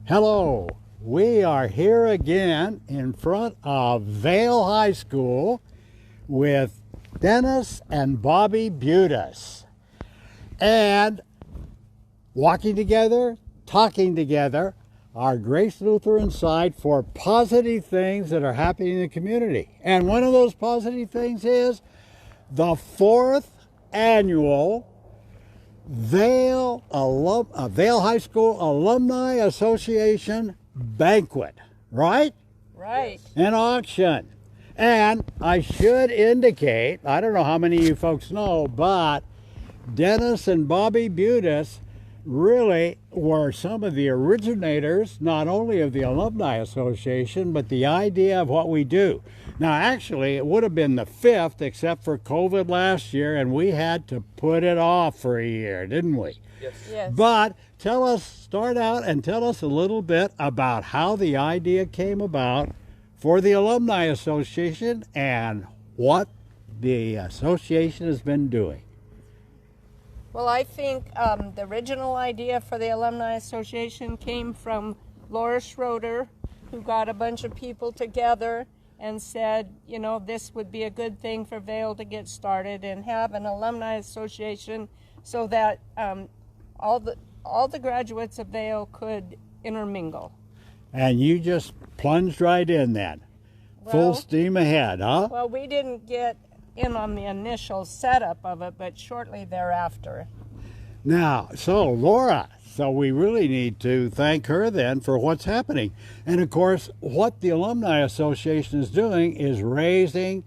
Hello, we are here again in front of Vale High School with Dennis and Bobbi Buttice. And walking together, talking together, our Grace Lutheran side for positive things that are happening in the community. And one of those positive things is the 4th annual Vale High School Alumni Association Banquet, right? Right. An auction. And I should indicate, I don't know how many of you folks know, but Dennis and Bobbi Buttice really were some of the originators, not only of the Alumni Association, but the idea of what we do. Now, actually, it would have been the 5th, except for COVID last year, and we had to put it off for a year, didn't we? Yes. But start out and tell us a little bit about how the idea came about for the Alumni Association and what the association has been doing. Well, I think the original idea for the Alumni Association came from Laura Schroeder, who got a bunch of people together and said, you know, this would be a good thing for Vale to get started and have an Alumni Association so that all the graduates of Vale could intermingle. And you just plunged right in then. Full steam ahead, huh? Well, we didn't get in on the initial setup of it, but shortly thereafter. Now, so Laura, we really need to thank her then for what's happening. And of course, what the Alumni Association is doing is raising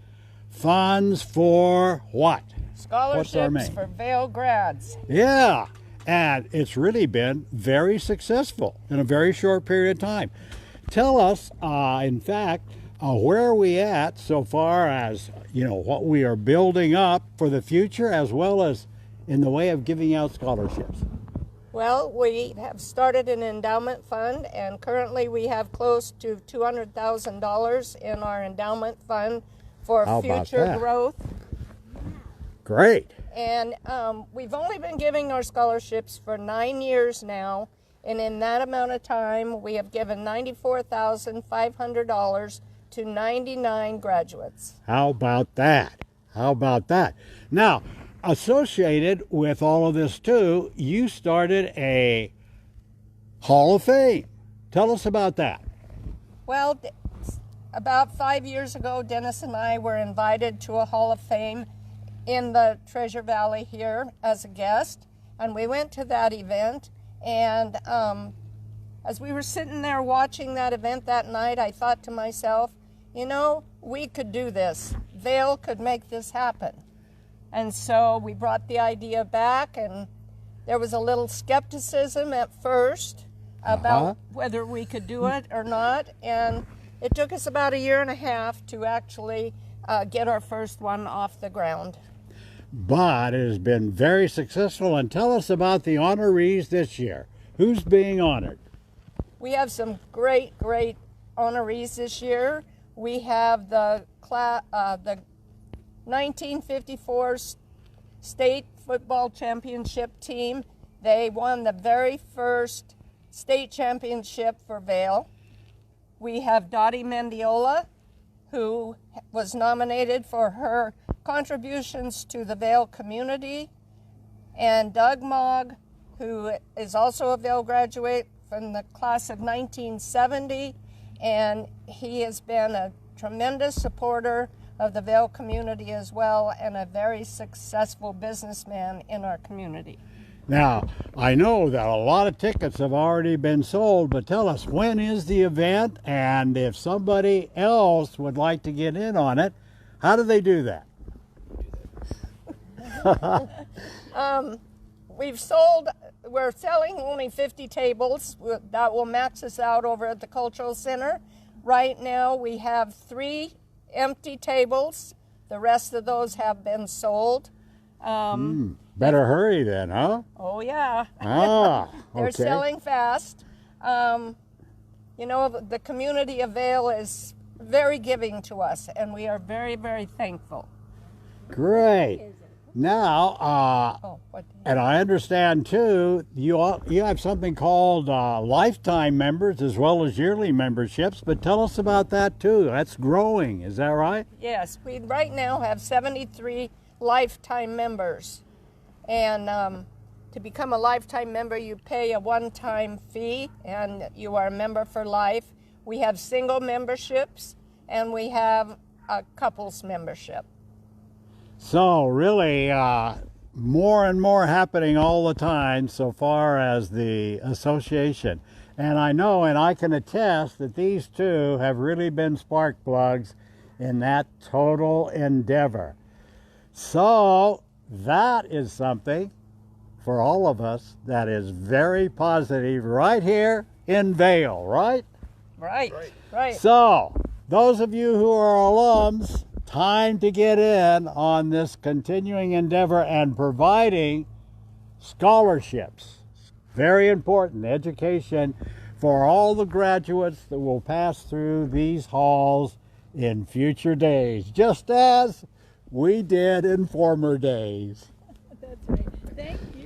funds for what? Scholarships for Vale grads. Yeah, and it's really been very successful in a very short period of time. Tell us, in fact, where are we at so far as, you know, what we are building up for the future as well as in the way of giving out scholarships? Well, we have started an endowment fund, and currently we have close to $200,000 in our endowment fund for future growth. Great. And we've only been giving our scholarships for 9 years now, and in that amount of time, we have given $94,500 to 99 graduates. How about that? Now, associated with all of this too, you started a Hall of Fame. Tell us about that. Well, about 5 years ago, Dennis and I were invited to a Hall of Fame in the Treasure Valley here as a guest, and we went to that event. And as we were sitting there watching that event that night, I thought to myself, you know, we could do this. Vale could make this happen. And so we brought the idea back, and there was a little skepticism at first about whether we could do it or not. And it took us about 1.5 years to actually get our first one off the ground. But it has been very successful. And tell us about the honorees this year. Who's being honored? We have some great honorees this year. We have the 1954 state football championship team. They won the very first state championship for Vale. We have Dottie Mendiola, who was nominated for her contributions to the Vale community, and Doug Mogg, who is also a Vale graduate from the class of 1970, and he has been a tremendous supporter of the Vale community as well, and a very successful businessman in our community. Now, I know that a lot of tickets have already been sold, but tell us, when is the event? And if somebody else would like to get in on it, how do they do that? We're selling only 50 tables. That will max us out over at the Cultural Center. Right now, we have 3 empty tables. The rest of those have been sold. Better hurry then, huh? Oh, yeah. Okay. They're selling fast. You know, the community of Vale is very giving to us, and we are very, very thankful. Great. Now, What do you and I understand too, you have something called lifetime members as well as yearly memberships, but tell us about that too. That's growing, is that right? Yes, we right now have 73 lifetime members. And to become a lifetime member, you pay a one-time fee, and you are a member for life. We have single memberships, and we have a couples membership. So really, more and more happening all the time so far as the association. And I know and I can attest that these two have really been spark plugs in that total endeavor. So that is something for all of us that is very positive right here in Vale, right? Right. So those of you who are alums, time to get in on this continuing endeavor and providing scholarships. Very important education for all the graduates that will pass through these halls in future days, just as we did in former days. That's right. Thank you.